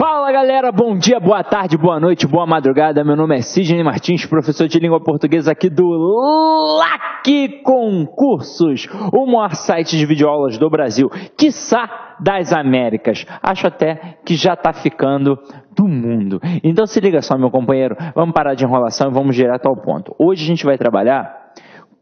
Fala galera, bom dia, boa tarde, boa noite, boa madrugada. Meu nome é Sidney Martins, professor de língua portuguesa aqui do LAC Concursos, o maior site de videoaulas do Brasil, quiçá das Américas. Acho até que já está ficando do mundo. Então se liga só, meu companheiro, vamos parar de enrolação e vamos direto ao ponto. Hoje a gente vai trabalhar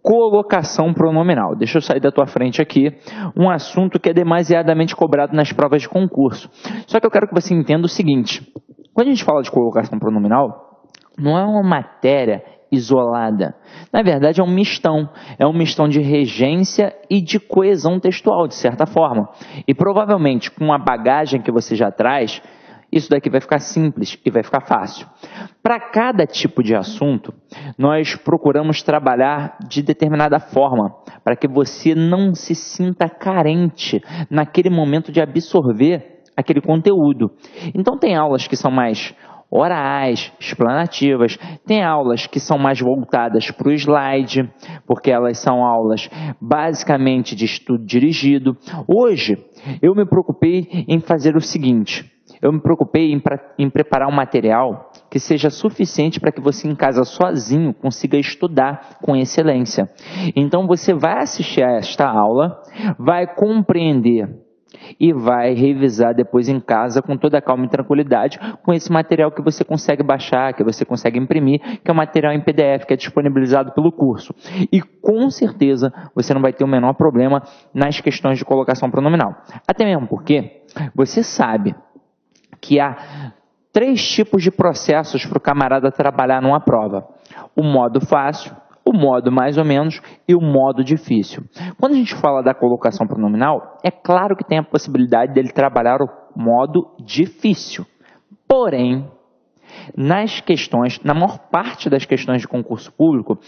colocação pronominal. Deixa eu sair da tua frente aqui, um assunto que é demasiadamente cobrado nas provas de concurso. Só que eu quero que você entenda o seguinte, quando a gente fala de colocação pronominal, não é uma matéria isolada. Na verdade é um mistão de regência e de coesão textual, de certa forma. E provavelmente com a bagagem que você já traz, isso daqui vai ficar simples e vai ficar fácil. Para cada tipo de assunto, nós procuramos trabalhar de determinada forma, para que você não se sinta carente naquele momento de absorver aquele conteúdo. Então tem aulas que são mais orais, explanativas, tem aulas que são mais voltadas para o slide, porque elas são aulas basicamente de estudo dirigido. Hoje, eu me preocupei em fazer o seguinte, eu me preocupei em preparar um material que seja suficiente para que você em casa sozinho consiga estudar com excelência. Então você vai assistir a esta aula, vai compreender e vai revisar depois em casa com toda a calma e tranquilidade com esse material que você consegue baixar, que você consegue imprimir, que é um material em PDF que é disponibilizado pelo curso. E com certeza você não vai ter o menor problema nas questões de colocação pronominal. Até mesmo porque você sabe que há 3 tipos de processos para o camarada trabalhar numa prova. O modo fácil, o modo mais ou menos e o modo difícil. Quando a gente fala da colocação pronominal, é claro que tem a possibilidade dele trabalhar o modo difícil. Porém, nas questões, na maior parte das questões de concurso público,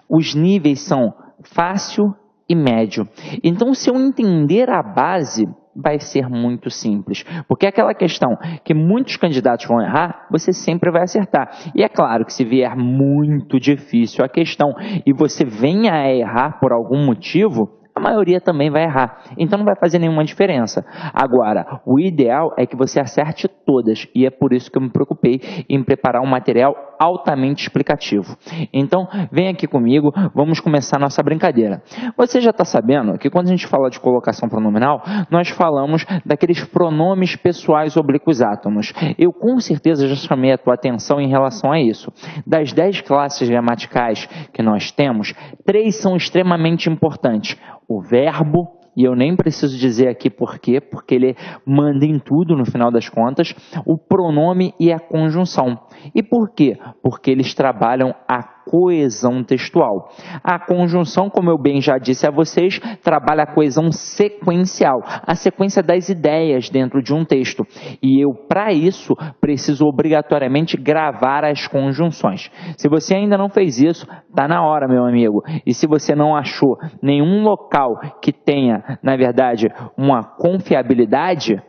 os níveis são fácil e médio. Então, se eu entender a base, vai ser muito simples, porque aquela questão que muitos candidatos vão errar, você sempre vai acertar. E é claro que se vier muito difícil a questão e você venha a errar por algum motivo, a maioria também vai errar. Então não vai fazer nenhuma diferença. Agora, o ideal é que você acerte todas, e é por isso que eu me preocupei em preparar um material altamente explicativo. Então, vem aqui comigo, vamos começar a nossa brincadeira. Você já está sabendo que quando a gente fala de colocação pronominal, nós falamos daqueles pronomes pessoais oblíquos átonos. Eu com certeza já chamei a tua atenção em relação a isso. Das 10 classes gramaticais que nós temos, 3 são extremamente importantes. O verbo, e eu nem preciso dizer aqui por quê, porque ele manda em tudo no final das contas, o pronome e a conjunção. E por quê? Porque eles trabalham a coesão textual. A conjunção, como eu bem já disse a vocês, trabalha a coesão sequencial, a sequência das ideias dentro de um texto. E eu, para isso, preciso obrigatoriamente gravar as conjunções. Se você ainda não fez isso, está na hora, meu amigo. E se você não achou nenhum local que tenha, na verdade, uma confiabilidade,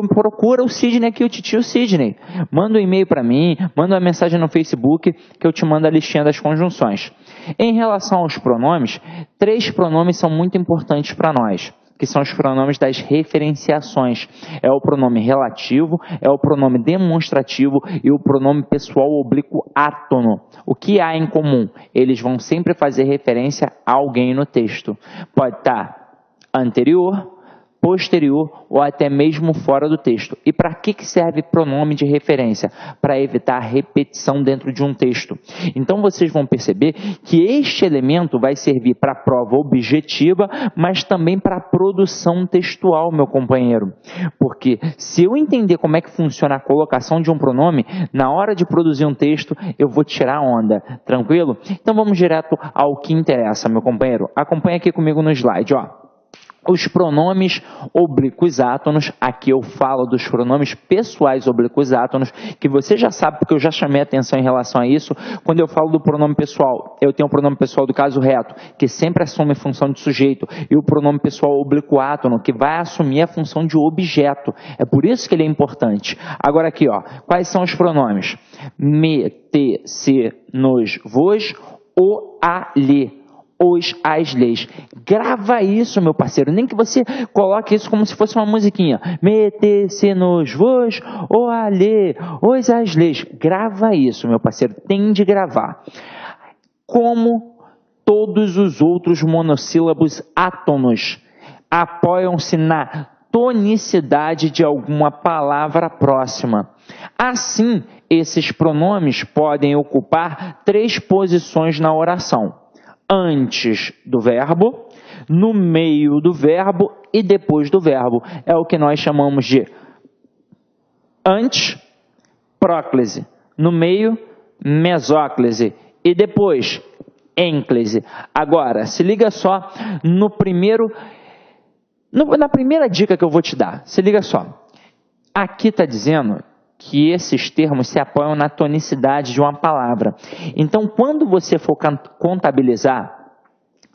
procura o Sidney aqui, o titio Sidney. Manda um e-mail para mim, manda uma mensagem no Facebook que eu te mando a listinha das conjunções. Em relação aos pronomes, 3 pronomes são muito importantes para nós, que são os pronomes das referenciações. É o pronome relativo, é o pronome demonstrativo e o pronome pessoal oblíquo átono. O que há em comum? Eles vão sempre fazer referência a alguém no texto. Pode estar anterior, posterior ou até mesmo fora do texto. E para que serve pronome de referência? Para evitar repetição dentro de um texto. Então vocês vão perceber que este elemento vai servir para a prova objetiva, mas também para a produção textual, meu companheiro. Porque se eu entender como é que funciona a colocação de um pronome, na hora de produzir um texto, eu vou tirar onda. Tranquilo? Então vamos direto ao que interessa, meu companheiro. Acompanha aqui comigo no slide, ó. Os pronomes oblíquos átonos, aqui eu falo dos pronomes pessoais oblíquos átonos, que você já sabe porque eu já chamei a atenção em relação a isso. Quando eu falo do pronome pessoal, eu tenho o pronome pessoal do caso reto, que sempre assume a função de sujeito, e o pronome pessoal oblíquo átono, que vai assumir a função de objeto. É por isso que ele é importante. Agora aqui, ó, quais são os pronomes? Me, te, se, nos, vos, o, a, lhe. as leis. Grava isso, meu parceiro. Nem que você coloque isso como se fosse uma musiquinha. Meter-se-nos vos, ou a lei, os as leis. Grava isso, meu parceiro. Tem de gravar. Como todos os outros monossílabos átonos apoiam-se na tonicidade de alguma palavra próxima. Assim, esses pronomes podem ocupar 3 posições na oração: antes do verbo, no meio do verbo e depois do verbo. É o que nós chamamos de antes, próclise, no meio, mesóclise e depois, ênclise. Agora, se liga só na primeira dica que eu vou te dar. Se liga só. Aqui está dizendo que esses termos se apoiam na tonicidade de uma palavra. Então, quando você for contabilizar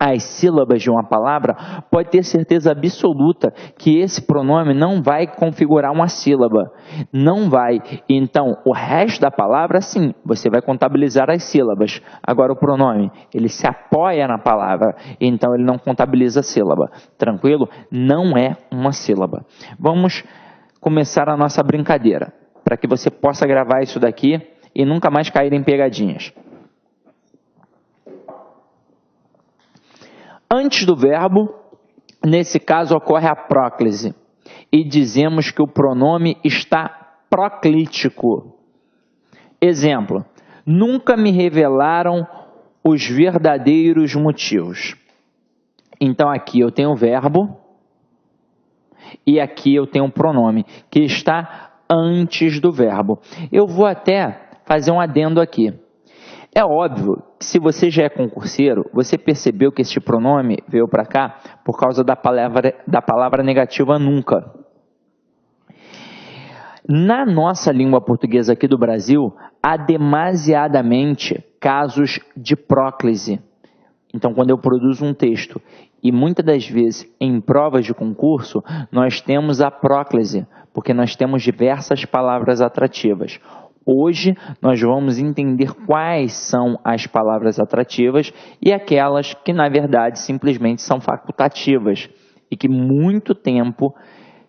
as sílabas de uma palavra, pode ter certeza absoluta que esse pronome não vai configurar uma sílaba. Não vai. Então, o resto da palavra, sim, você vai contabilizar as sílabas. Agora, o pronome, ele se apoia na palavra, então ele não contabiliza a sílaba. Tranquilo? Não é uma sílaba. Vamos começar a nossa brincadeira, para que você possa gravar isso daqui e nunca mais cair em pegadinhas. Antes do verbo, nesse caso ocorre a próclise, e dizemos que o pronome está proclítico. Exemplo: nunca me revelaram os verdadeiros motivos. Então aqui eu tenho o verbo e aqui eu tenho o pronome, que está antes do verbo. Eu vou até fazer um adendo aqui. É óbvio que se você já é concurseiro, você percebeu que este pronome veio para cá por causa da palavra negativa nunca. Na nossa língua portuguesa aqui do Brasil, há demasiadamente casos de próclise. Então, quando eu produzo um texto, e muitas das vezes em provas de concurso, nós temos a próclise, porque nós temos diversas palavras atrativas. Hoje nós vamos entender quais são as palavras atrativas e aquelas que na verdade simplesmente são facultativas e que muito tempo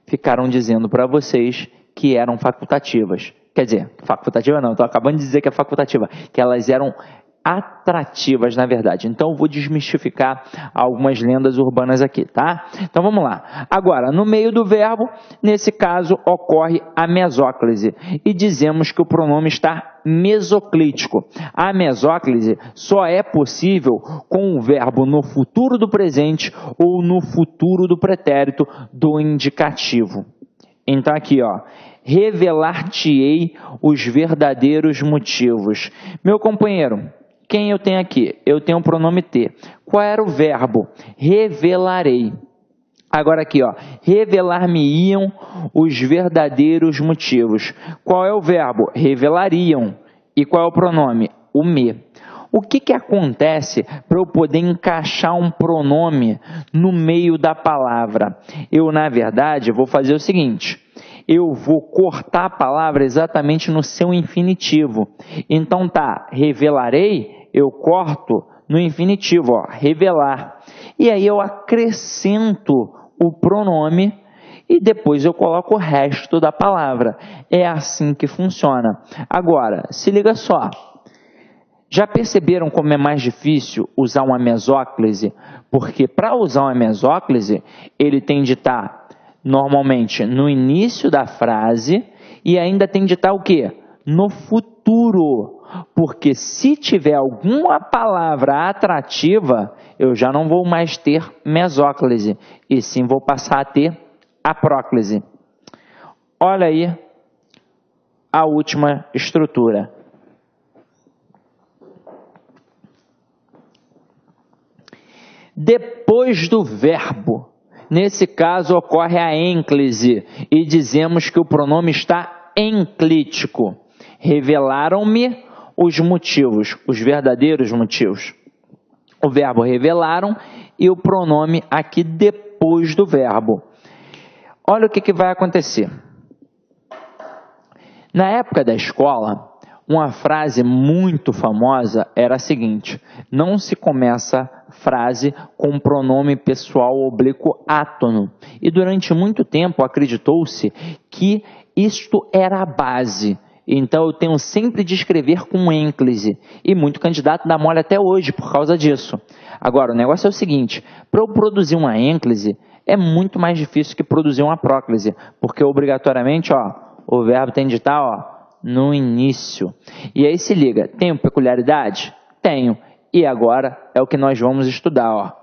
ficaram dizendo para vocês que eram facultativas. Quer dizer, facultativa não, estou acabando de dizer que é facultativa, que elas eram atrativas, na verdade. Então, eu vou desmistificar algumas lendas urbanas aqui, tá? Então, vamos lá. Agora, no meio do verbo, nesse caso, ocorre a mesóclise. E dizemos que o pronome está mesoclítico. A mesóclise só é possível com o verbo no futuro do presente ou no futuro do pretérito do indicativo. Então, aqui, ó. Revelar-te-ei os verdadeiros motivos. Meu companheiro, quem eu tenho aqui? Eu tenho o pronome ter. Qual era o verbo? Revelarei. Agora aqui, ó, revelar-me-iam os verdadeiros motivos. Qual é o verbo? Revelariam. E qual é o pronome? O me. O que acontece para eu poder encaixar um pronome no meio da palavra? Eu, na verdade, vou fazer o seguinte. Eu vou cortar a palavra exatamente no seu infinitivo. Então tá, revelarei, eu corto no infinitivo, ó, revelar. E aí eu acrescento o pronome e depois eu coloco o resto da palavra. É assim que funciona. Agora, se liga só. Já perceberam como é mais difícil usar uma mesóclise? Porque para usar uma mesóclise, ele tem de estar normalmente no início da frase e ainda tem de estar o quê? No futuro. Porque se tiver alguma palavra atrativa, eu já não vou mais ter mesóclise, e sim vou passar a ter a próclise. Olha aí a última estrutura. Depois do verbo, nesse caso ocorre a ênclise e dizemos que o pronome está enclítico. Revelaram-me os motivos, os verdadeiros motivos. O verbo revelaram e o pronome aqui depois do verbo. Olha o que vai acontecer. Na época da escola, Uma frase muito famosa era a seguinte: não se começa frase com pronome pessoal oblíquo átono. E durante muito tempo acreditou-se que isto era a base. Então eu tenho sempre de escrever com ênclise. E muito candidato dá mole até hoje por causa disso. Agora, o negócio é o seguinte: para eu produzir uma ênclise, é muito mais difícil que produzir uma próclise. Porque obrigatoriamente, o verbo tem de estar, no início. E aí se liga, tenho peculiaridade? Tenho. E agora é o que nós vamos estudar.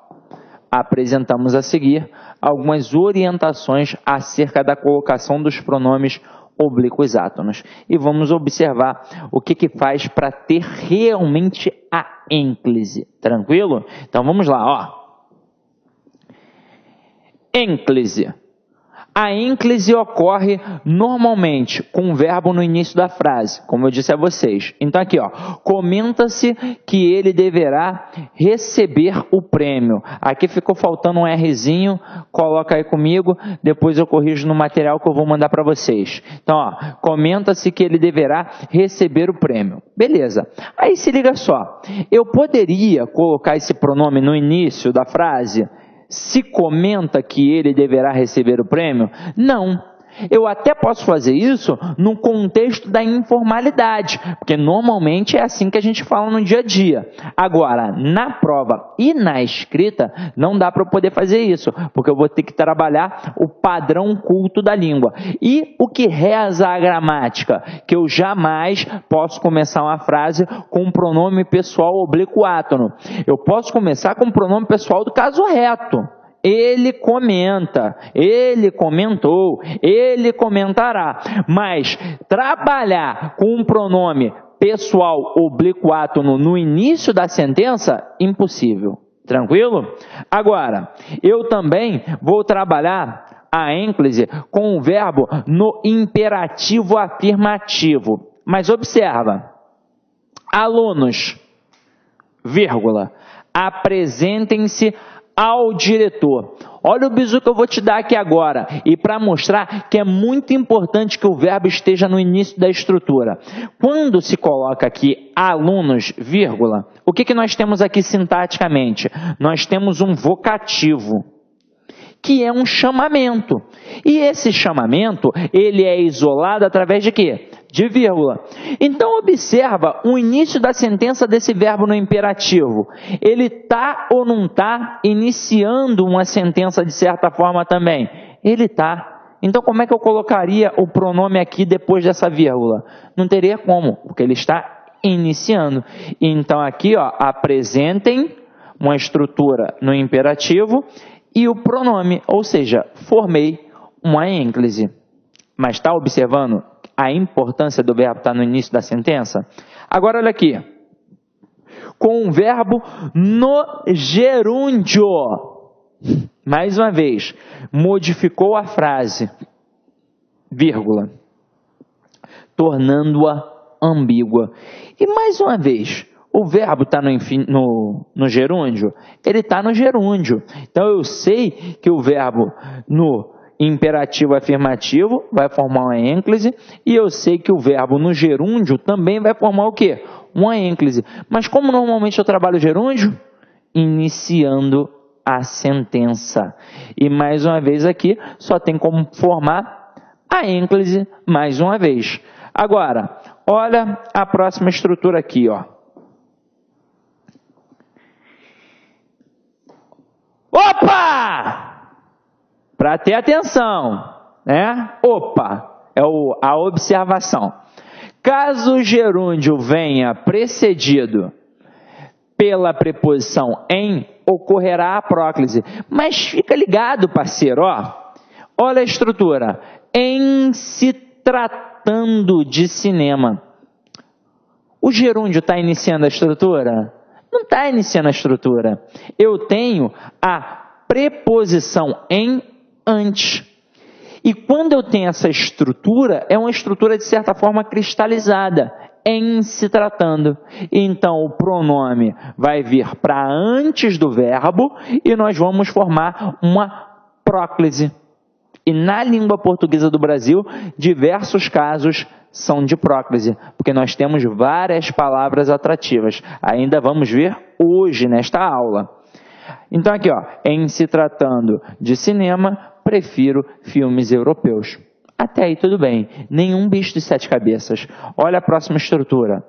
Apresentamos a seguir algumas orientações acerca da colocação dos pronomes oblíquos átonos. E vamos observar o que faz para ter realmente a ênclise. Tranquilo? Então vamos lá. Ênclise. A ênclise ocorre normalmente com o verbo no início da frase, como eu disse a vocês. Então aqui, comenta-se que ele deverá receber o prêmio. Aqui ficou faltando um Rzinho, coloca aí comigo, depois eu corrijo no material que eu vou mandar para vocês. Então, comenta-se que ele deverá receber o prêmio. Beleza. Aí se liga só, eu poderia colocar esse pronome no início da frase? Se comenta que ele deverá receber o prêmio? Não. Eu até posso fazer isso no contexto da informalidade, porque normalmente é assim que a gente fala no dia a dia. Agora, na prova e na escrita, não dá para eu poder fazer isso, porque eu vou ter que trabalhar o padrão culto da língua. E o que reza a gramática? Que eu jamais posso começar uma frase com um pronome pessoal oblíquo átono. Eu posso começar com o pronome pessoal do caso reto. Ele comenta, ele comentou, ele comentará. Mas trabalhar com um pronome pessoal oblíquo átono no início da sentença, impossível. Tranquilo? Agora, eu também vou trabalhar a ênclise com o verbo no imperativo afirmativo. Mas observa, alunos, vírgula, apresentem-se ao diretor. Olha o bizu que eu vou te dar aqui agora, e para mostrar que é muito importante que o verbo esteja no início da estrutura. Quando se coloca aqui alunos, vírgula, o que nós temos aqui sintaticamente? Nós temos um vocativo, que é um chamamento. E esse chamamento, ele é isolado através de quê? De vírgula. Então observa o início da sentença desse verbo no imperativo. Ele está ou não está iniciando uma sentença de certa forma também? Ele está. Então como é que eu colocaria o pronome aqui depois dessa vírgula? Não teria como, porque ele está iniciando. Então aqui, apresentem uma estrutura no imperativo e o pronome, ou seja, formei uma ênclise. Mas está observando a importância do verbo estar no início da sentença? Agora olha aqui, com o verbo no gerúndio, mais uma vez, modificou a frase, vírgula, tornando-a ambígua. E mais uma vez, o verbo está no gerúndio? Ele está no gerúndio. Então eu sei que o verbo no imperativo afirmativo vai formar uma ênclise, e eu sei que o verbo no gerúndio também vai formar o quê? Uma ênclise. Mas como normalmente eu trabalho o gerúndio? Iniciando a sentença. E mais uma vez aqui, só tem como formar a ênclise mais uma vez. Agora, olha a próxima estrutura aqui, Opa! Para ter atenção, né? Opa, é a observação. Caso o gerúndio venha precedido pela preposição em, ocorrerá a próclise. Mas fica ligado, parceiro, olha a estrutura. Em se tratando de cinema. O gerúndio está iniciando a estrutura? Não está iniciando a estrutura. Eu tenho a preposição em antes. E quando eu tenho essa estrutura, é uma estrutura de certa forma cristalizada, em se tratando. Então o pronome vai vir para antes do verbo e nós vamos formar uma próclise. E na língua portuguesa do Brasil, diversos casos são de próclise, porque nós temos várias palavras atrativas. Ainda vamos ver hoje nesta aula. Então aqui, ó, em se tratando de cinema, prefiro filmes europeus. Até aí tudo bem, nenhum bicho de 7 cabeças. Olha a próxima estrutura.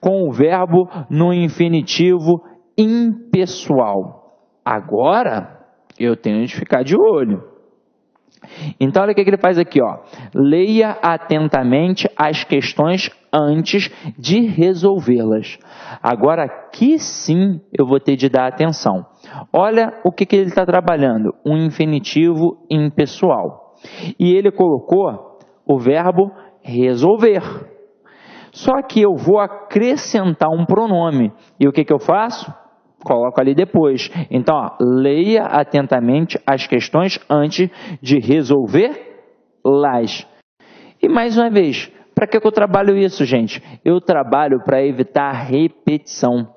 Com o verbo no infinitivo impessoal. Agora, eu tenho de ficar de olho. Então, olha o que ele faz aqui, ó. Leia atentamente as questões antes de resolvê-las. Agora, aqui sim eu vou ter de dar atenção. Olha o que ele está trabalhando. Um infinitivo impessoal. E ele colocou o verbo resolver. Só que eu vou acrescentar um pronome. E o que eu faço? Coloco ali depois. Então, ó, leia atentamente as questões antes de resolver-las. E mais uma vez, para que eu trabalho isso, gente? Eu trabalho para evitar repetição.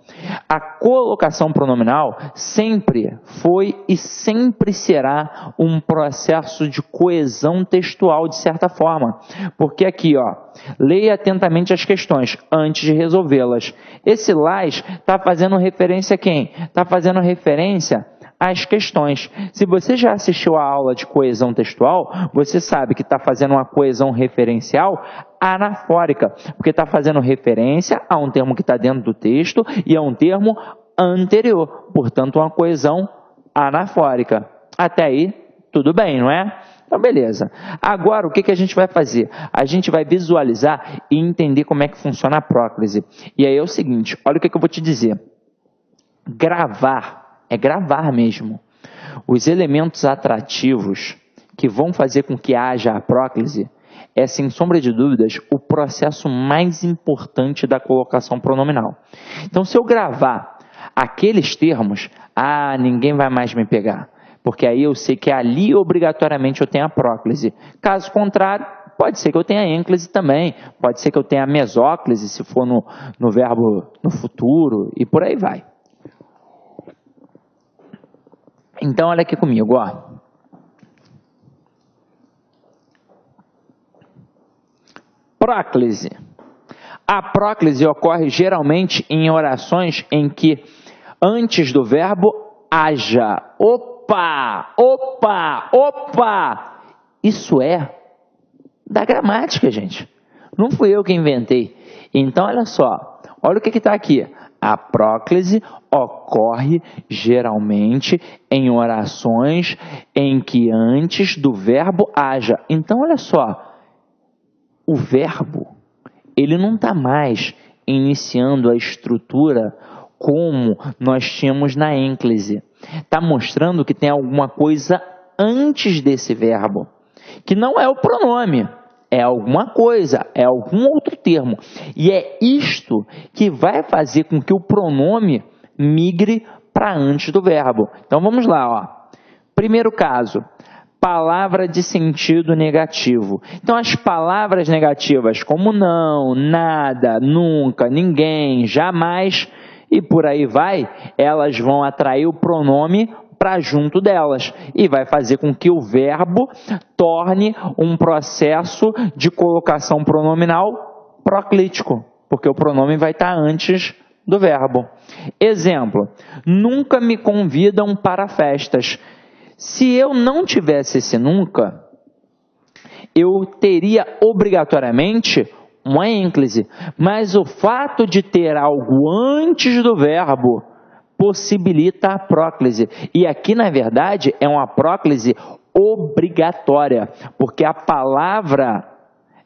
A colocação pronominal sempre foi e sempre será um processo de coesão textual, de certa forma. Porque aqui, ó, leia atentamente as questões antes de resolvê-las. Esse las está fazendo referência a quem? Está fazendo referência às questões. Se você já assistiu a aula de coesão textual, você sabe que está fazendo uma coesão referencial anafórica, porque está fazendo referência a um termo que está dentro do texto e a um termo anterior, portanto uma coesão anafórica. Até aí, tudo bem, não é? Então, beleza. Agora, o que a gente vai fazer? A gente vai visualizar e entender como é que funciona a próclise. E aí é o seguinte, olha o que eu vou te dizer. Gravar é gravar mesmo. Os elementos atrativos que vão fazer com que haja a próclise é, sem sombra de dúvidas, o processo mais importante da colocação pronominal. Então, se eu gravar aqueles termos, ninguém vai mais me pegar, porque aí eu sei que ali obrigatoriamente eu tenho a próclise. Caso contrário, pode ser que eu tenha ênclise também, pode ser que eu tenha a mesóclise, se for no verbo no futuro, e por aí vai. Então, olha aqui comigo, ó. Próclise. A próclise ocorre geralmente em orações em que antes do verbo haja. Opa! Opa! Opa! Isso é da gramática, gente. Não fui eu que inventei. Então, olha só. Olha o que está aqui. A próclise ocorre geralmente em orações em que antes do verbo haja. Então, olha só. O verbo, ele não está mais iniciando a estrutura como nós tínhamos na ênclise. Está mostrando que tem alguma coisa antes desse verbo, que não é o pronome, é alguma coisa, é algum outro termo. E é isto que vai fazer com que o pronome migre para antes do verbo. Então vamos lá, ó. Primeiro caso. Palavra de sentido negativo. Então, as palavras negativas como não, nada, nunca, ninguém, jamais e por aí vai, elas vão atrair o pronome para junto delas e vai fazer com que o verbo torne um processo de colocação pronominal proclítico, porque o pronome vai estar antes do verbo. Exemplo, nunca me convidam para festas. Se eu não tivesse esse nunca, eu teria obrigatoriamente uma ênclise. Mas o fato de ter algo antes do verbo possibilita a próclise. E aqui, na verdade, é uma próclise obrigatória, porque a palavra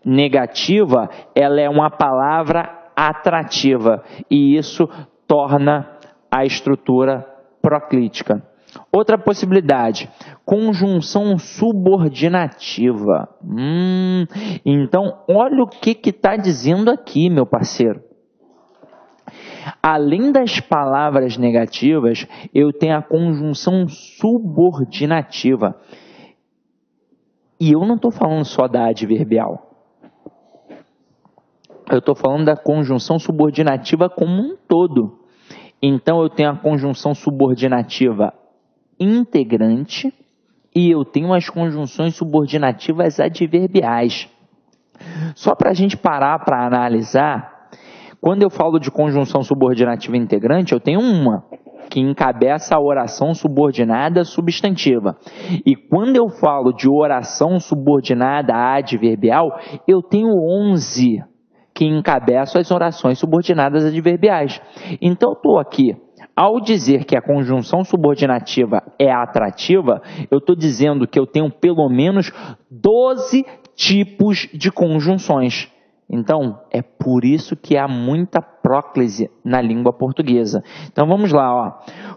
negativa, ela é uma palavra atrativa. E isso torna a estrutura proclítica. Outra possibilidade, conjunção subordinativa. Então, olha o que está dizendo aqui, meu parceiro. Além das palavras negativas, eu tenho a conjunção subordinativa. E eu não estou falando só da adverbial. Eu estou falando da conjunção subordinativa como um todo. Então, eu tenho a conjunção subordinativa integrante e eu tenho as conjunções subordinativas adverbiais. Só para a gente parar para analisar, quando eu falo de conjunção subordinativa integrante, eu tenho uma que encabeça a oração subordinada substantiva. E quando eu falo de oração subordinada adverbial, eu tenho 11 que encabeçam as orações subordinadas adverbiais. Então, eu estou aqui, ao dizer que a conjunção subordinativa é atrativa, eu estou dizendo que eu tenho pelo menos 12 tipos de conjunções. Então, é por isso que há muita próclise na língua portuguesa. Então, vamos lá, ó.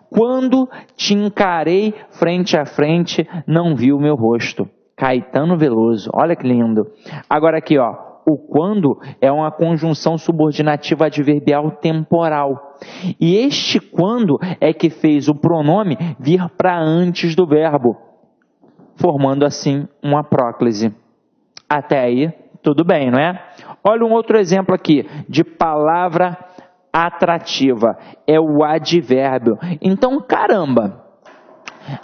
Quando te encarei frente a frente, não vi o meu rosto. Caetano Veloso. Olha que lindo. Agora aqui, ó. O quando é uma conjunção subordinativa adverbial temporal. E este quando é que fez o pronome vir para antes do verbo, formando assim uma próclise. Até aí, tudo bem, não é? Olha um outro exemplo aqui de palavra atrativa. É o advérbio. Então, caramba,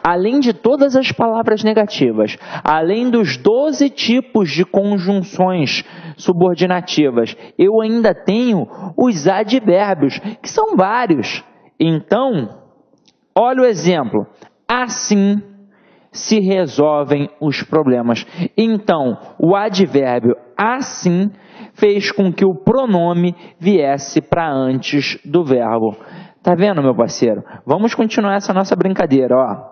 além de todas as palavras negativas, além dos 12 tipos de conjunções subordinativas, eu ainda tenho os advérbios, que são vários. Então, olha o exemplo. Assim se resolvem os problemas. Então, o advérbio assim fez com que o pronome viesse para antes do verbo. Tá vendo, meu parceiro? Vamos continuar essa nossa brincadeira, ó.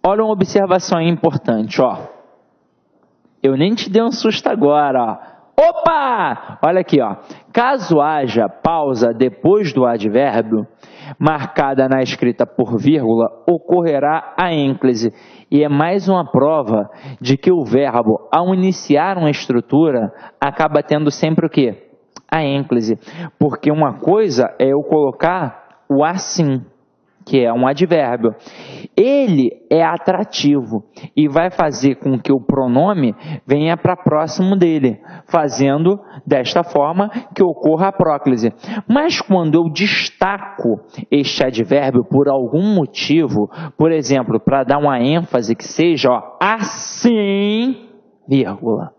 Olha uma observação importante, ó. Eu nem te dei um susto agora, ó. Opa! Olha aqui, ó. Caso haja pausa depois do advérbio, marcada na escrita por vírgula, ocorrerá a ênclise. E é mais uma prova de que o verbo, ao iniciar uma estrutura, acaba tendo sempre o quê? A ênclise. Porque uma coisa é eu colocar o assim, que é um advérbio. Ele é atrativo e vai fazer com que o pronome venha para próximo dele, fazendo desta forma que ocorra a próclise. Mas quando eu destaco este advérbio por algum motivo, por exemplo, para dar uma ênfase que seja, ó, assim, vírgula,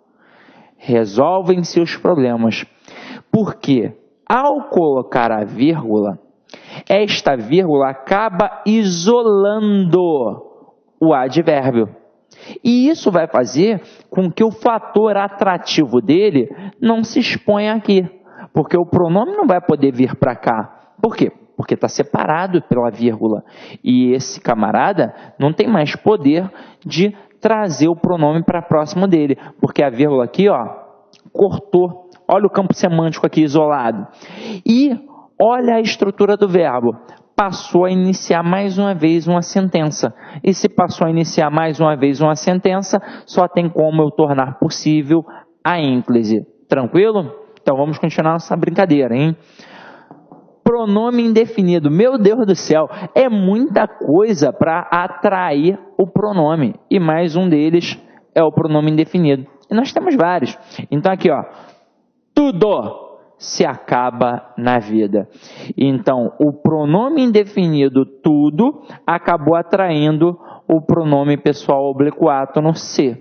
resolvem-se os problemas. Porque ao colocar a vírgula, esta vírgula acaba isolando o advérbio. E isso vai fazer com que o fator atrativo dele não se exponha aqui. Porque o pronome não vai poder vir para cá. Por quê? Porque está separado pela vírgula. E esse camarada não tem mais poder de trazer o pronome para próximo dele. Porque a vírgula aqui, ó, cortou. Olha o campo semântico aqui isolado. E olha a estrutura do verbo. Passou a iniciar mais uma vez uma sentença. E se passou a iniciar mais uma vez uma sentença, só tem como eu tornar possível a ênclise. Tranquilo? Então vamos continuar nossa brincadeira, hein? Pronome indefinido. Meu Deus do céu, é muita coisa para atrair o pronome. E mais um deles é o pronome indefinido. E nós temos vários. Então aqui, ó. Tudo se acaba na vida. Então, o pronome indefinido tudo acabou atraindo o pronome pessoal oblíquo no C.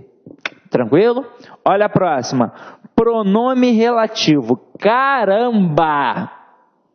Tranquilo? Olha a próxima. Pronome relativo. Caramba!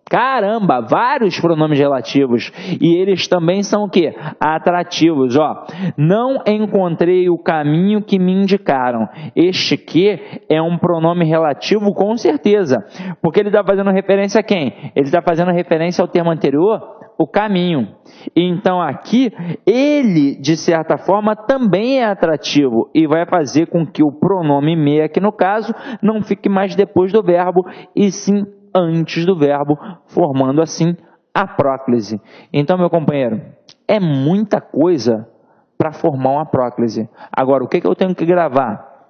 Caramba, vários pronomes relativos. E eles também são o quê? Atrativos, ó. Não encontrei o caminho que me indicaram. Este que é um pronome relativo com certeza. Porque ele está fazendo referência a quem? Ele está fazendo referência ao termo anterior, o caminho. Então aqui, ele, de certa forma, também é atrativo. E vai fazer com que o pronome me, aqui no caso, não fique mais depois do verbo, e sim antes do verbo, formando assim a próclise. Então, meu companheiro, é muita coisa para formar uma próclise. Agora, o que eu tenho que gravar?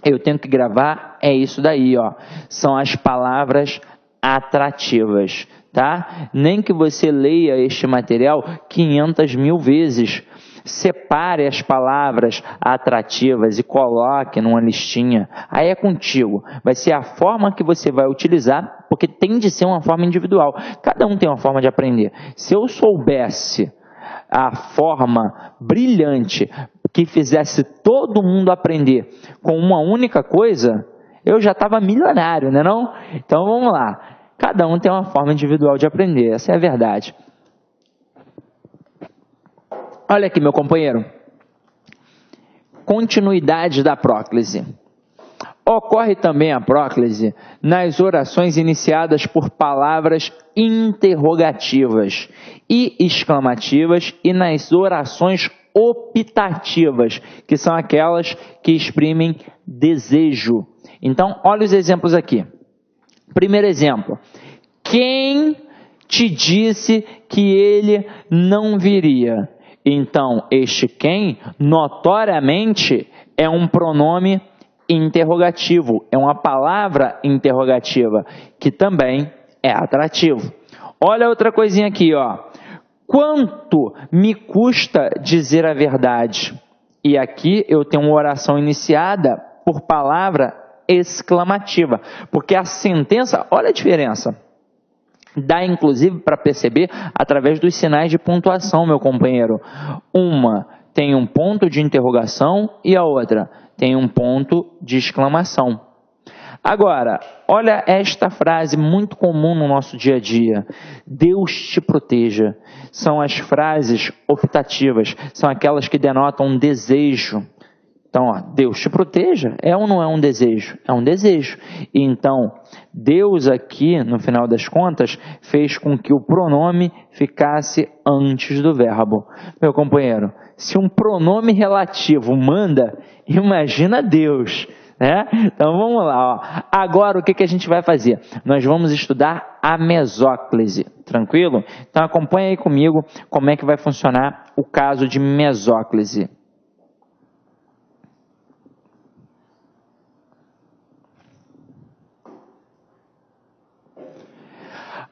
Eu tenho que gravar é isso daí, ó. São as palavras atrativas, tá? Nem que você leia este material 500.000 vezes. Separe as palavras atrativas e coloque numa listinha. Aí é contigo. Vai ser a forma que você vai utilizar, porque tem de ser uma forma individual. Cada um tem uma forma de aprender. Se eu soubesse a forma brilhante que fizesse todo mundo aprender com uma única coisa, eu já estava milionário, né não? Então vamos lá. Cada um tem uma forma individual de aprender, essa é a verdade. Olha aqui, meu companheiro. Continuidade da próclise. Ocorre também a próclise nas orações iniciadas por palavras interrogativas e exclamativas e nas orações optativas, que são aquelas que exprimem desejo. Então, olha os exemplos aqui. Primeiro exemplo. Quem te disse que ele não viria? Então, este quem, notoriamente, é um pronome interrogativo, é uma palavra interrogativa, que também é atrativo. Olha outra coisinha aqui, ó. Quanto me custa dizer a verdade? E aqui eu tenho uma oração iniciada por palavra exclamativa, porque a sentença, olha a diferença, dá inclusive para perceber através dos sinais de pontuação, meu companheiro. Uma tem um ponto de interrogação e a outra tem um ponto de exclamação. Agora, olha esta frase muito comum no nosso dia a dia. Deus te proteja. São as frases optativas, são aquelas que denotam um desejo. Então, ó, Deus te proteja, é ou não é um desejo? É um desejo. E então, Deus aqui, no final das contas, fez com que o pronome ficasse antes do verbo. Meu companheiro, se um pronome relativo manda, imagina Deus, né? Então, vamos lá. Ó. Agora, o que a gente vai fazer? Nós vamos estudar a mesóclise, tranquilo? Então, acompanha aí comigo como é que vai funcionar o caso de mesóclise.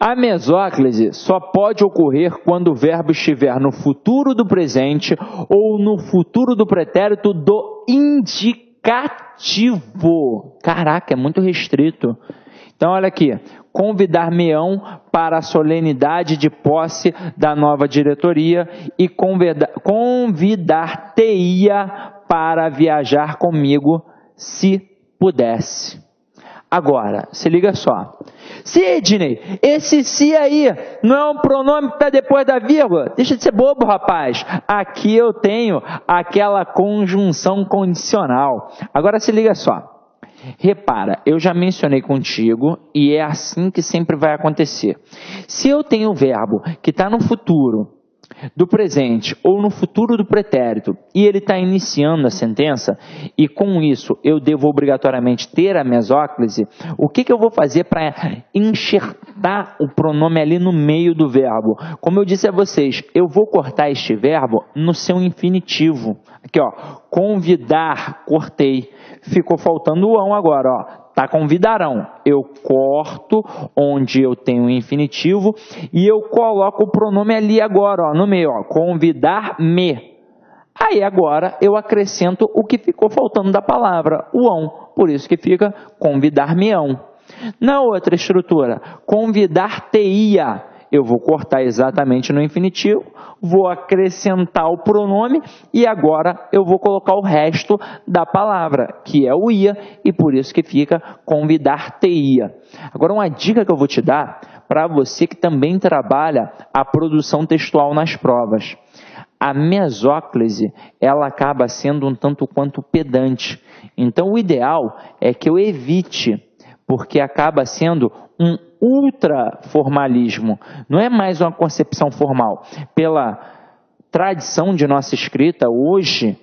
A mesóclise só pode ocorrer quando o verbo estiver no futuro do presente ou no futuro do pretérito do indicativo. Caraca, é muito restrito. Então, olha aqui. Convidar-me-ão para a solenidade de posse da nova diretoria e convidar-te-ia para viajar comigo, se pudesse. Agora, se liga só. Sidney, esse se aí não é um pronome que está depois da vírgula? Deixa de ser bobo, rapaz. Aqui eu tenho aquela conjunção condicional. Agora se liga só. Repara, eu já mencionei contigo e é assim que sempre vai acontecer. Se eu tenho o verbo que está no futuro do presente ou no futuro do pretérito e ele está iniciando a sentença e com isso eu devo obrigatoriamente ter a mesóclise, o que eu vou fazer para enxertar o pronome ali no meio do verbo? Como eu disse a vocês, eu vou cortar este verbo no seu infinitivo. Aqui, ó, convidar, cortei. Ficou faltando o ão agora, ó. Tá, convidarão. Eu corto onde eu tenho o infinitivo e eu coloco o pronome ali agora, ó, no meio, ó, convidar-me. Aí agora eu acrescento o que ficou faltando da palavra, o ão. Por isso que fica convidar-me-ão. Na outra estrutura, convidar-te-ia. Eu vou cortar exatamente no infinitivo, vou acrescentar o pronome e agora eu vou colocar o resto da palavra, que é o ia, e por isso que fica convidar-te-ia. Agora uma dica que eu vou te dar para você que também trabalha a produção textual nas provas. A mesóclise, ela acaba sendo um tanto quanto pedante. Então o ideal é que eu evite, porque acaba sendo um ultraformalismo. Não é mais uma concepção formal. Pela tradição de nossa escrita, hoje,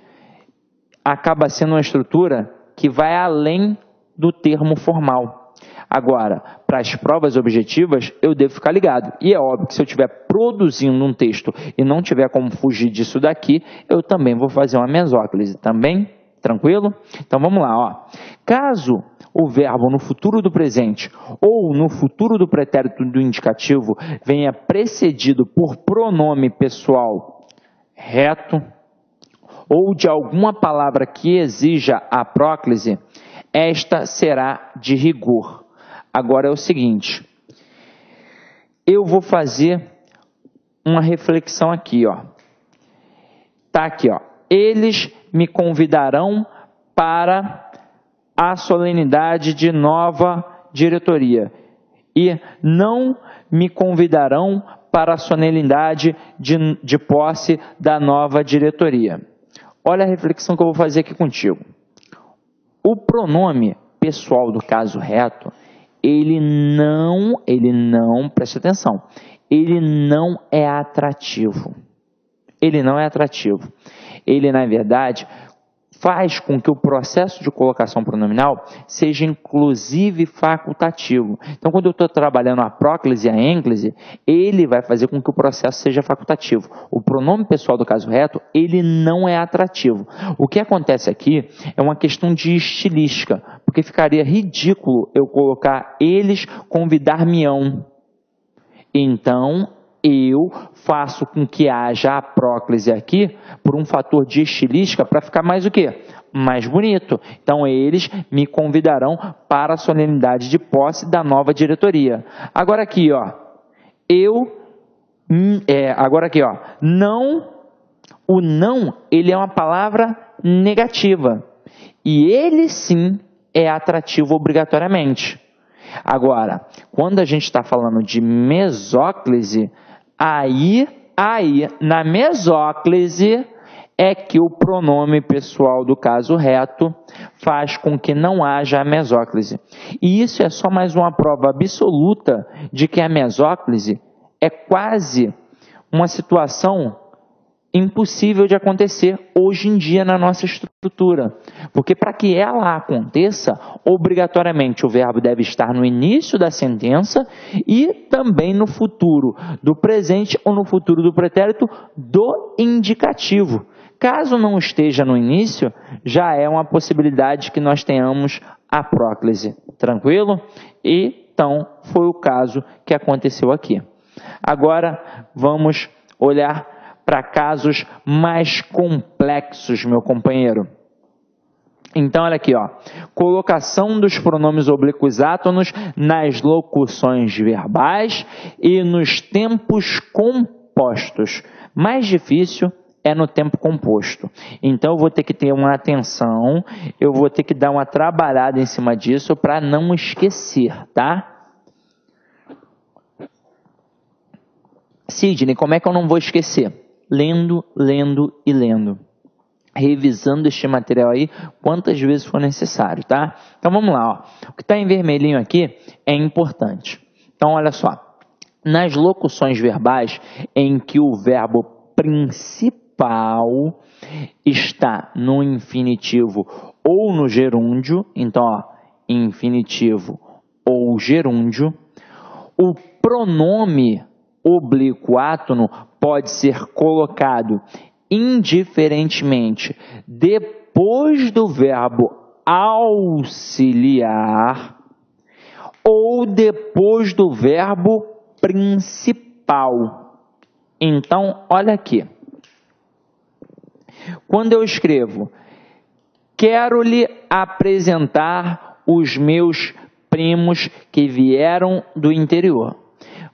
acaba sendo uma estrutura que vai além do termo formal. Agora, para as provas objetivas, eu devo ficar ligado. E é óbvio que se eu estiver produzindo um texto e não tiver como fugir disso daqui, eu também vou fazer uma mesóclise. Também? Tranquilo? Então vamos lá. Ó. Caso o verbo no futuro do presente ou no futuro do pretérito do indicativo venha precedido por pronome pessoal reto ou de alguma palavra que exija a próclise, esta será de rigor. Agora é o seguinte, eu vou fazer uma reflexão aqui, ó. Tá aqui, ó. Eles me convidarão para a solenidade de nova diretoria. E não me convidarão para a solenidade de posse da nova diretoria. Olha a reflexão que eu vou fazer aqui contigo. O pronome pessoal do caso reto, ele não, preste atenção, ele não é atrativo. Ele não é atrativo. Ele, na verdade, faz com que o processo de colocação pronominal seja inclusive facultativo. Então, quando eu estou trabalhando a próclise e a ênclise, ele vai fazer com que o processo seja facultativo. O pronome pessoal do caso reto, ele não é atrativo. O que acontece aqui é uma questão de estilística, porque ficaria ridículo eu colocar eles convidar-me-ão. Então, eu faço com que haja a próclise aqui por um fator de estilística para ficar mais o quê? Mais bonito. Então, eles me convidarão para a solenidade de posse da nova diretoria. Agora aqui, ó, não, o não, ele é uma palavra negativa. E ele sim é atrativo obrigatoriamente. Agora, quando a gente está falando de mesóclise, aí, na mesóclise, é que o pronome pessoal do caso reto faz com que não haja a mesóclise. E isso é só mais uma prova absoluta de que a mesóclise é quase uma situação impossível de acontecer hoje em dia na nossa estrutura. Porque para que ela aconteça, obrigatoriamente o verbo deve estar no início da sentença e também no futuro do presente ou no futuro do pretérito do indicativo. Caso não esteja no início, já é uma possibilidade que nós tenhamos a próclise. Tranquilo? Então, foi o caso que aconteceu aqui. Agora, vamos olhar para casos mais complexos, meu companheiro. Então, olha aqui, ó. Colocação dos pronomes oblíquos átonos nas locuções verbais e nos tempos compostos. Mais difícil é no tempo composto. Então, eu vou ter que ter uma atenção, eu vou ter que dar uma trabalhada em cima disso para não esquecer, tá? Sidney, como é que eu não vou esquecer? Lendo, lendo e lendo. Revisando este material aí quantas vezes for necessário, tá? Então vamos lá, ó. O que está em vermelhinho aqui é importante. Então olha só. Nas locuções verbais em que o verbo principal está no infinitivo ou no gerúndio, então ó, infinitivo ou gerúndio, o pronome oblíquo átono pode ser colocado indiferentemente depois do verbo auxiliar ou depois do verbo principal. Então, olha aqui. Quando eu escrevo, quero-lhe apresentar os meus primos que vieram do interior.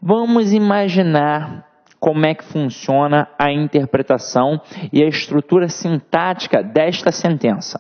Vamos imaginar como é que funciona a interpretação e a estrutura sintática desta sentença.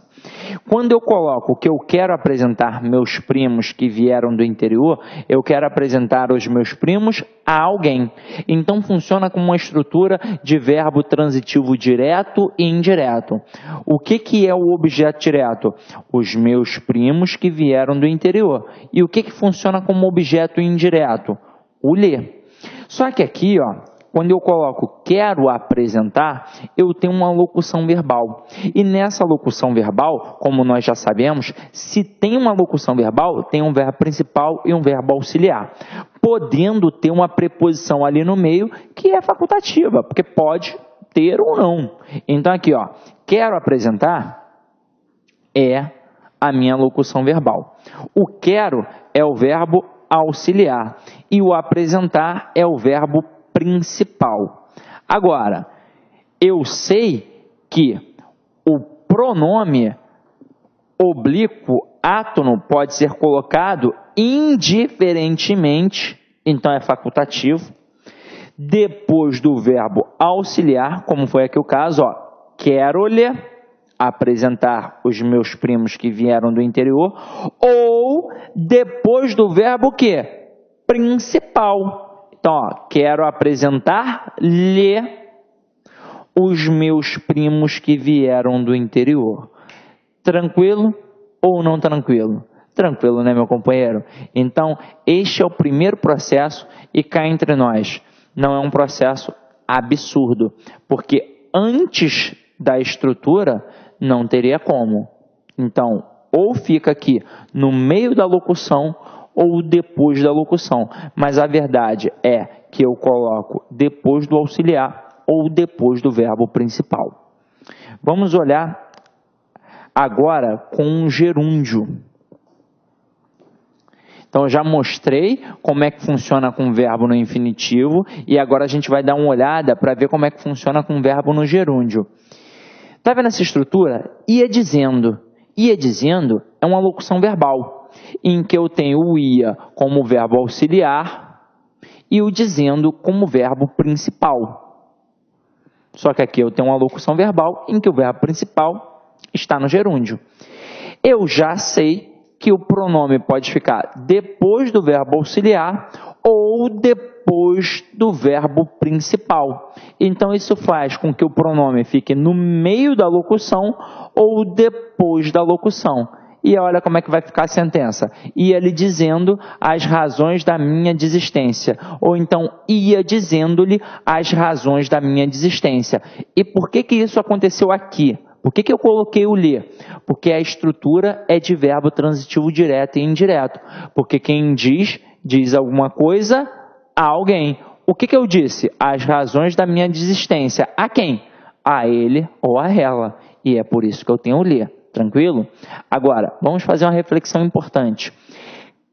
Quando eu coloco que eu quero apresentar meus primos que vieram do interior, eu quero apresentar os meus primos a alguém. Então funciona como uma estrutura de verbo transitivo direto e indireto. O que é o objeto direto? Os meus primos que vieram do interior. E o que funciona como objeto indireto? O ler. Só que aqui, ó, quando eu coloco quero apresentar, eu tenho uma locução verbal. E nessa locução verbal, como nós já sabemos, se tem uma locução verbal, tem um verbo principal e um verbo auxiliar. Podendo ter uma preposição ali no meio que é facultativa, porque pode ter ou não. Então aqui, ó, quero apresentar é a minha locução verbal. O quero é o verbo auxiliar e o apresentar é o verbo principal. Agora, eu sei que o pronome oblíquo átono pode ser colocado indiferentemente, então é facultativo, depois do verbo auxiliar, como foi aqui o caso, ó, quero-lhe apresentar os meus primos que vieram do interior, ou depois do verbo o quê? Principal. Então, ó, quero apresentar-lhe os meus primos que vieram do interior. Tranquilo ou não tranquilo? Tranquilo, né, meu companheiro? Então, este é o primeiro processo e cá entre nós, não é um processo absurdo, porque antes da estrutura não teria como. Então, ou fica aqui no meio da locução ou depois da locução. Mas a verdade é que eu coloco depois do auxiliar ou depois do verbo principal. Vamos olhar agora com um gerúndio. Então, eu já mostrei como é que funciona com o verbo no infinitivo e agora a gente vai dar uma olhada para ver como é que funciona com o verbo no gerúndio. Está vendo essa estrutura? Ia dizendo. Ia dizendo é uma locução verbal, em que eu tenho o ia como verbo auxiliar e o dizendo como verbo principal. Só que aqui eu tenho uma locução verbal em que o verbo principal está no gerúndio. Eu já sei que o pronome pode ficar depois do verbo auxiliar ou depois do verbo principal. Então, isso faz com que o pronome fique no meio da locução ou depois da locução. E olha como é que vai ficar a sentença. Ia lhe dizendo as razões da minha desistência. Ou então, ia dizendo-lhe as razões da minha desistência. E por que que isso aconteceu aqui? Por que que eu coloquei o lhe? Porque a estrutura é de verbo transitivo direto e indireto. Porque quem diz alguma coisa a alguém. O que que eu disse? As razões da minha desistência. A quem? A ele ou a ela. E é por isso que eu tenho o lhe. Tranquilo? Agora, vamos fazer uma reflexão importante.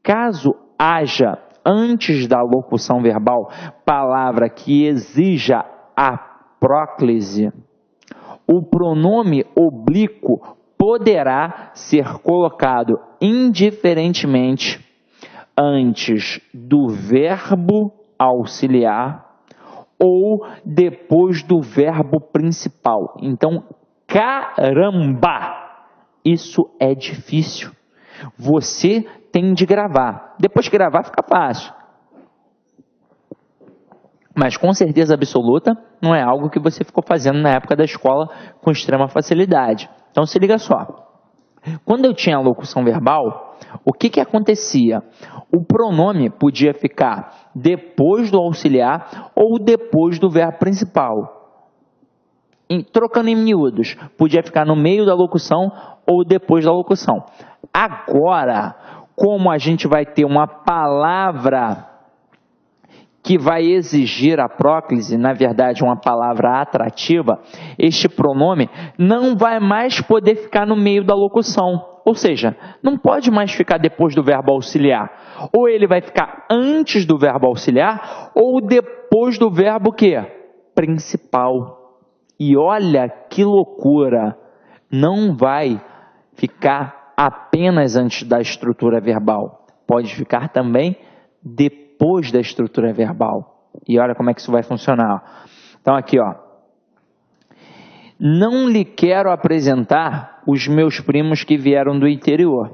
Caso haja, antes da locução verbal, palavra que exija a próclise, o pronome oblíquo poderá ser colocado indiferentemente antes do verbo auxiliar ou depois do verbo principal. Então, caramba! Isso é difícil. Você tem de gravar. Depois que gravar, fica fácil. Mas com certeza absoluta, não é algo que você ficou fazendo na época da escola com extrema facilidade. Então se liga só. Quando eu tinha a locução verbal, o que que acontecia? O pronome podia ficar depois do auxiliar ou depois do verbo principal. Trocando em miúdos, podia ficar no meio da locução ou depois da locução. Agora, como a gente vai ter uma palavra que vai exigir a próclise, na verdade uma palavra atrativa, este pronome não vai mais poder ficar no meio da locução. Ou seja, não pode mais ficar depois do verbo auxiliar. Ou ele vai ficar antes do verbo auxiliar ou depois do verbo quê? Principal. E olha que loucura, não vai ficar apenas antes da estrutura verbal, pode ficar também depois da estrutura verbal. E olha como é que isso vai funcionar. Então aqui, ó, não lhe quero apresentar os meus primos que vieram do interior.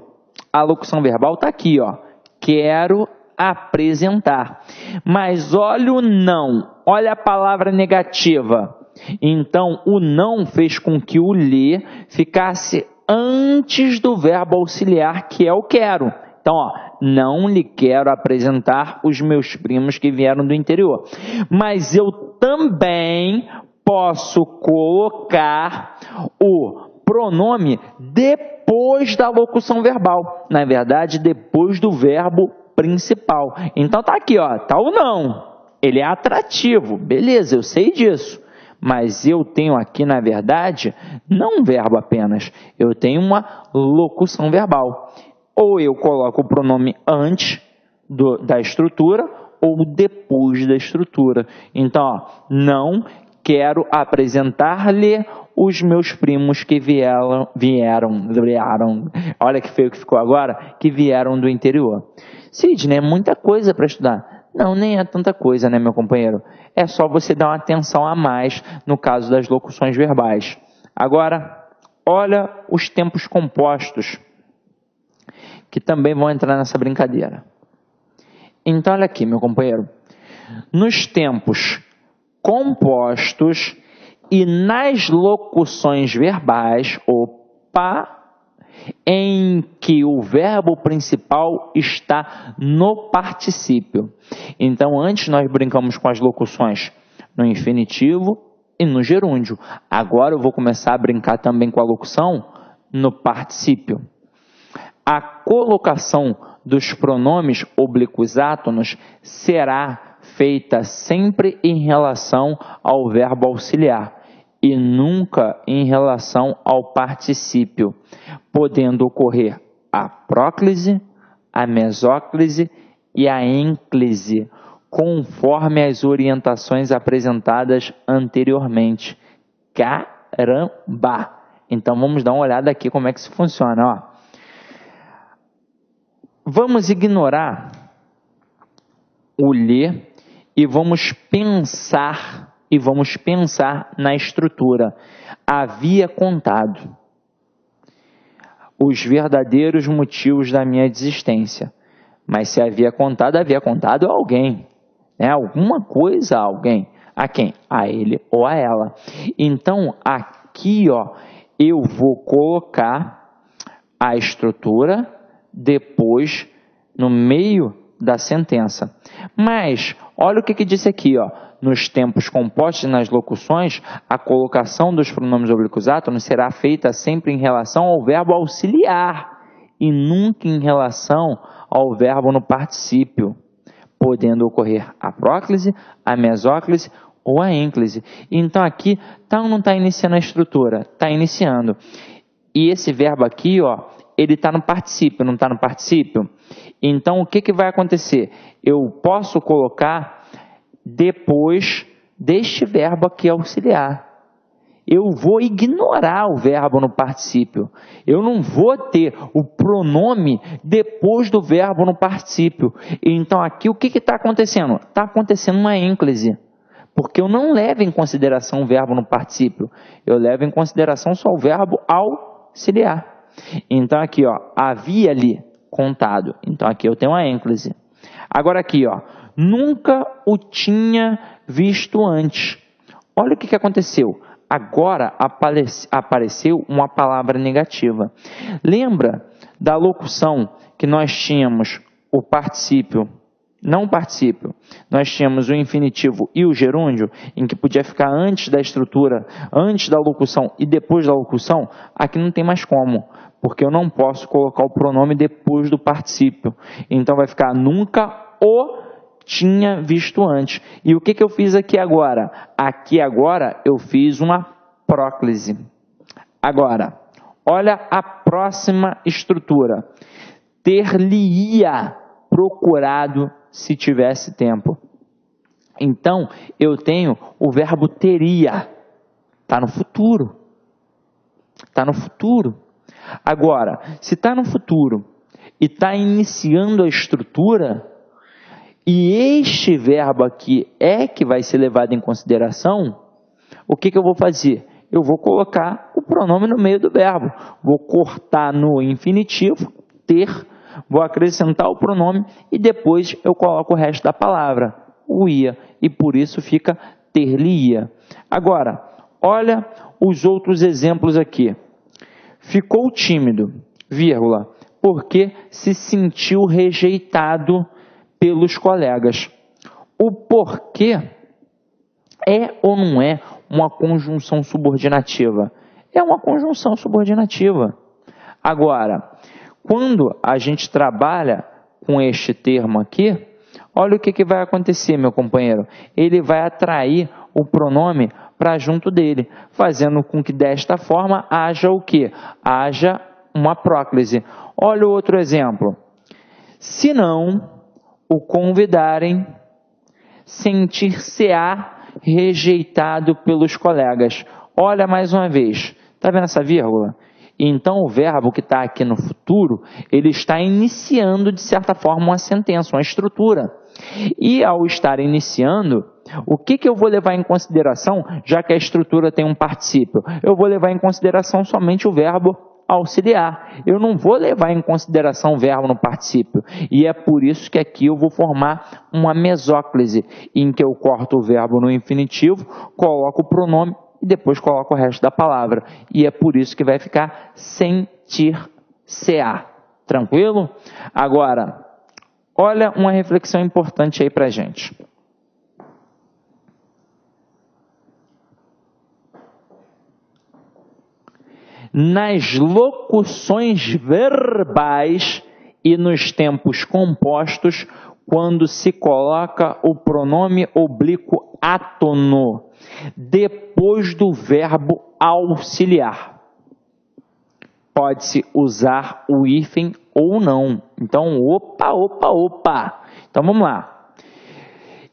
A locução verbal está aqui, ó, quero apresentar. Mas olha o não, olha a palavra negativa. Então, o não fez com que o lhe ficasse antes do verbo auxiliar, que é o quero. Então, ó, não lhe quero apresentar os meus primos que vieram do interior. Mas eu também posso colocar o pronome depois da locução verbal. Na verdade, depois do verbo principal. Então, tá aqui, ó, tá o não. Ele é atrativo. Beleza, eu sei disso. Mas eu tenho aqui, na verdade, não um verbo apenas, eu tenho uma locução verbal. Ou eu coloco o pronome antes da estrutura ou depois da estrutura. Então, ó, não quero apresentar-lhe os meus primos que vieram, olha que feio que ficou agora, que vieram do interior. Sidney, é muita coisa para estudar. Não, nem é tanta coisa, né, meu companheiro? É só você dar uma atenção a mais no caso das locuções verbais. Agora, olha os tempos compostos, que também vão entrar nessa brincadeira. Então, olha aqui, meu companheiro. Nos tempos compostos e nas locuções verbais, em que o verbo principal está no particípio. Então, antes nós brincamos com as locuções no infinitivo e no gerúndio. Agora eu vou começar a brincar também com a locução no particípio. A colocação dos pronomes oblíquos átonos será feita sempre em relação ao verbo auxiliar e nunca em relação ao particípio, podendo ocorrer a próclise, a mesóclise e a ênclise, conforme as orientações apresentadas anteriormente. Caramba! Então vamos dar uma olhada aqui como é que isso funciona, ó. Vamos ignorar o ler e vamos pensar na estrutura. Havia contado os verdadeiros motivos da minha existência. Mas se havia contado a alguém, né? Alguma coisa a alguém. A quem? A ele ou a ela. Então, aqui, ó, eu vou colocar a estrutura depois no meio da sentença. Mas, olha o que disse aqui, ó. Nos tempos compostos e nas locuções, a colocação dos pronomes oblíquos átonos será feita sempre em relação ao verbo auxiliar e nunca em relação ao verbo no particípio, podendo ocorrer a próclise, a mesóclise ou a ênclise. Então aqui tá ou não está iniciando a estrutura? Está iniciando. E esse verbo aqui, ó, ele está no particípio, não está no particípio? Então o que vai acontecer? Eu posso colocar depois deste verbo aqui auxiliar. Eu vou ignorar o verbo no particípio. Eu não vou ter o pronome depois do verbo no particípio. Então aqui o que está acontecendo? Está acontecendo uma ênclise. Porque eu não levo em consideração o verbo no particípio. Eu levo em consideração só o verbo auxiliar. Então aqui, ó, havia ali contado. Então aqui eu tenho uma ênclise. Agora aqui, ó, nunca o tinha visto antes. Olha o que aconteceu. Agora apareceu uma palavra negativa. Lembra da locução que nós tínhamos o particípio, não o particípio, nós tínhamos o infinitivo e o gerúndio, em que podia ficar antes da estrutura, antes da locução e depois da locução? Aqui não tem mais como, porque eu não posso colocar o pronome depois do particípio. Então vai ficar nunca o tinha visto antes. E o que eu fiz aqui agora? Aqui agora eu fiz uma próclise. Agora, olha a próxima estrutura. Ter-lhe-ia procurado se tivesse tempo. Então, eu tenho o verbo teria. Está no futuro. Está no futuro. Agora, se está no futuro e está iniciando a estrutura, e este verbo aqui é que vai ser levado em consideração, o que eu vou fazer? Eu vou colocar o pronome no meio do verbo. Vou cortar no infinitivo, ter, vou acrescentar o pronome e depois eu coloco o resto da palavra, o ia, e por isso fica ter-lhe-ia. Agora, olha os outros exemplos aqui. Ficou tímido, vírgula, porque se sentiu rejeitado pelos colegas. O porquê é ou não é uma conjunção subordinativa? É uma conjunção subordinativa. Agora, quando a gente trabalha com este termo aqui, olha o que vai acontecer, meu companheiro. Ele vai atrair o pronome para junto dele, fazendo com que desta forma haja o quê? Haja uma próclise. Olha o outro exemplo. Se não o convidarem, sentir-se-á rejeitado pelos colegas. Olha mais uma vez. Está vendo essa vírgula? Então o verbo que está aqui no futuro, ele está iniciando de certa forma uma sentença, uma estrutura. E ao estar iniciando, O que eu vou levar em consideração, já que a estrutura tem um particípio? Eu vou levar em consideração somente o verbo auxiliar. Eu não vou levar em consideração o verbo no particípio. E é por isso que aqui eu vou formar uma mesóclise, em que eu corto o verbo no infinitivo, coloco o pronome e depois coloco o resto da palavra. E é por isso que vai ficar sentir-se-á. Tranquilo? Agora, olha uma reflexão importante aí pra gente. Nas locuções verbais e nos tempos compostos, quando se coloca o pronome oblíquo átono depois do verbo auxiliar, pode-se usar o hífen ou não. Então, opa. Então, vamos lá.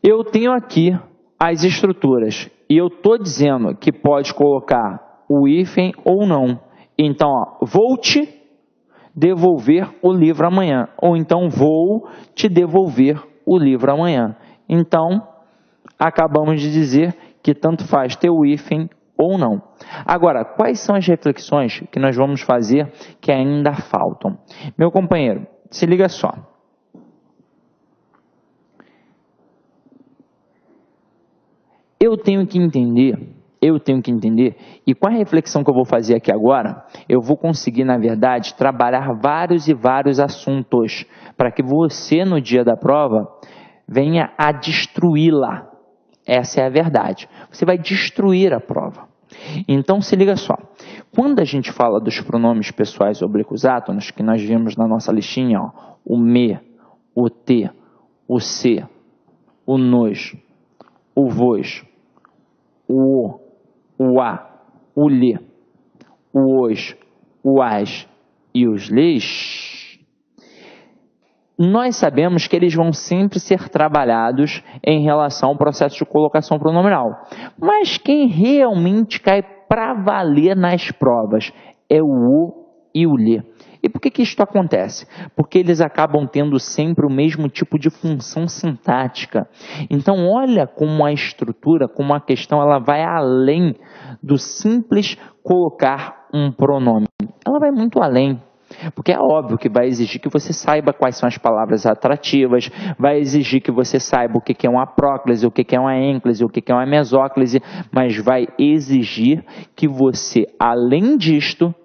Eu tenho aqui as estruturas e eu estou dizendo que pode colocar o hífen ou não. Então, ó, vou te devolver o livro amanhã. Ou então, vou te devolver o livro amanhã. Então, acabamos de dizer que tanto faz ter o hífen ou não. Agora, quais são as reflexões que nós vamos fazer que ainda faltam? Meu companheiro, se liga só. Eu tenho que entender, e com a reflexão que eu vou fazer aqui agora, eu vou conseguir, na verdade, trabalhar vários e vários assuntos, para que você, no dia da prova, venha a destruí-la. Essa é a verdade. Você vai destruir a prova. Então, se liga só. Quando a gente fala dos pronomes pessoais oblíquos átonos, que nós vimos na nossa listinha, ó, o me, o te, o se, o nos, o vos, o a, o lhe, o os, o as e os lhes, nós sabemos que eles vão sempre ser trabalhados em relação ao processo de colocação pronominal. Mas quem realmente cai para valer nas provas é o e o lhe. E por que isto acontece? Porque eles acabam tendo sempre o mesmo tipo de função sintática. Então, olha como a estrutura, como a questão, ela vai além do simples colocar um pronome. Ela vai muito além. Porque é óbvio que vai exigir que você saiba quais são as palavras atrativas, vai exigir que você saiba o que é uma próclise, o que é uma ênclise, o que é uma mesóclise, mas vai exigir que você, além disto,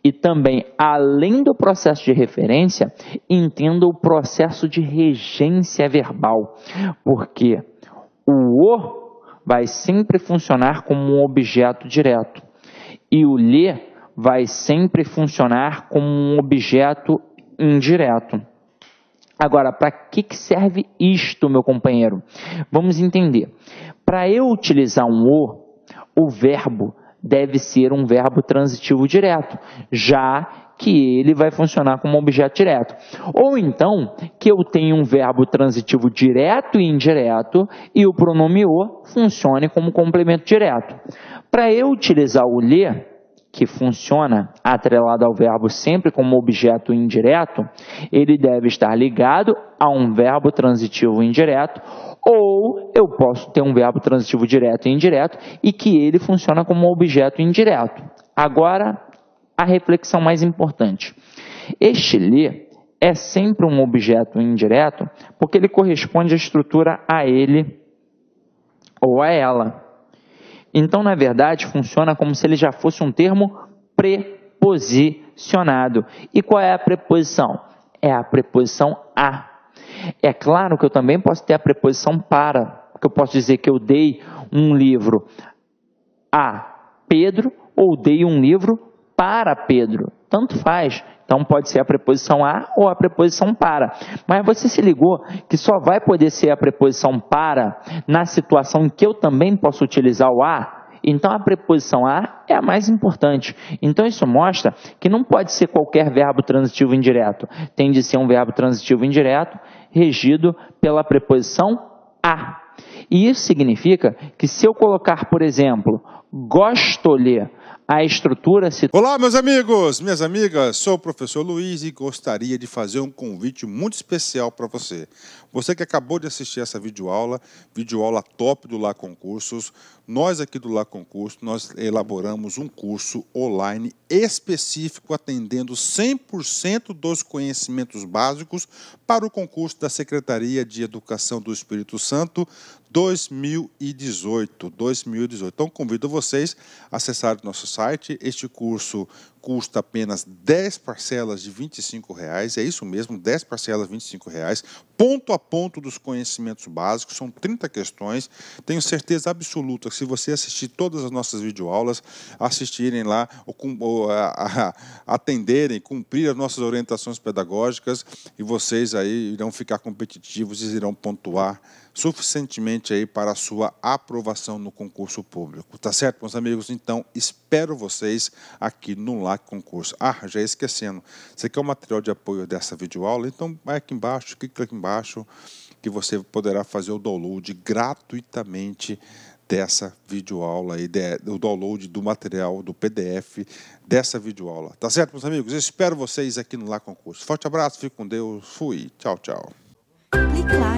e também, além do processo de referência, entenda o processo de regência verbal, porque o vai sempre funcionar como um objeto direto e o lhe vai sempre funcionar como um objeto indireto. Agora, para que serve isto, meu companheiro? Vamos entender. Para eu utilizar um o verbo deve ser um verbo transitivo direto, já que ele vai funcionar como objeto direto. Ou então, que eu tenha um verbo transitivo direto e indireto e o pronome o funcione como complemento direto. Para eu utilizar o lhe, que funciona atrelado ao verbo sempre como objeto indireto, ele deve estar ligado a um verbo transitivo indireto, ou eu posso ter um verbo transitivo direto e indireto e que ele funciona como objeto indireto. Agora, a reflexão mais importante. Este lhe é sempre um objeto indireto porque ele corresponde à estrutura a ele ou a ela. Então, na verdade, funciona como se ele já fosse um termo preposicionado. E qual é a preposição? É a preposição a. É claro que eu também posso ter a preposição para, porque eu posso dizer que eu dei um livro a Pedro ou dei um livro para Pedro. Tanto faz. Então, pode ser a preposição a ou a preposição para. Mas você se ligou que só vai poder ser a preposição para na situação em que eu também posso utilizar o a? Então, a preposição a é a mais importante. Então, isso mostra que não pode ser qualquer verbo transitivo indireto. Tem de ser um verbo transitivo indireto regido pela preposição a. E isso significa que se eu colocar, por exemplo, gosto-lhe a estrutura se... Olá, meus amigos, minhas amigas, sou o professor Luiz e gostaria de fazer um convite muito especial para você. Você que acabou de assistir essa videoaula top do Lá Concursos, nós aqui do Lá Concursos, nós elaboramos um curso online específico atendendo 100% dos conhecimentos básicos para o concurso da Secretaria de Educação do Espírito Santo 2018. Então, convido vocês a acessar o nosso site. Este curso custa apenas 10 parcelas de R$ 25,00, é isso mesmo, 10 parcelas de R$ 25,00, ponto a ponto dos conhecimentos básicos, são 30 questões. Tenho certeza absoluta que se você assistir todas as nossas videoaulas, assistirem lá, atenderem, cumprir as nossas orientações pedagógicas, e vocês aí irão ficar competitivos e irão pontuar suficientemente aí para a sua aprovação no concurso público. Tá certo, meus amigos? Então, espero vocês aqui no LAC Concurso. Já esquecendo, você quer o material de apoio dessa videoaula? Então, vai aqui embaixo, clica aqui embaixo, que você poderá fazer o download gratuitamente dessa videoaula aí, o download do material, do PDF dessa videoaula. Tá certo, meus amigos? Eu espero vocês aqui no LAC Concurso. Forte abraço, fique com Deus, fui, tchau, tchau. Clique lá.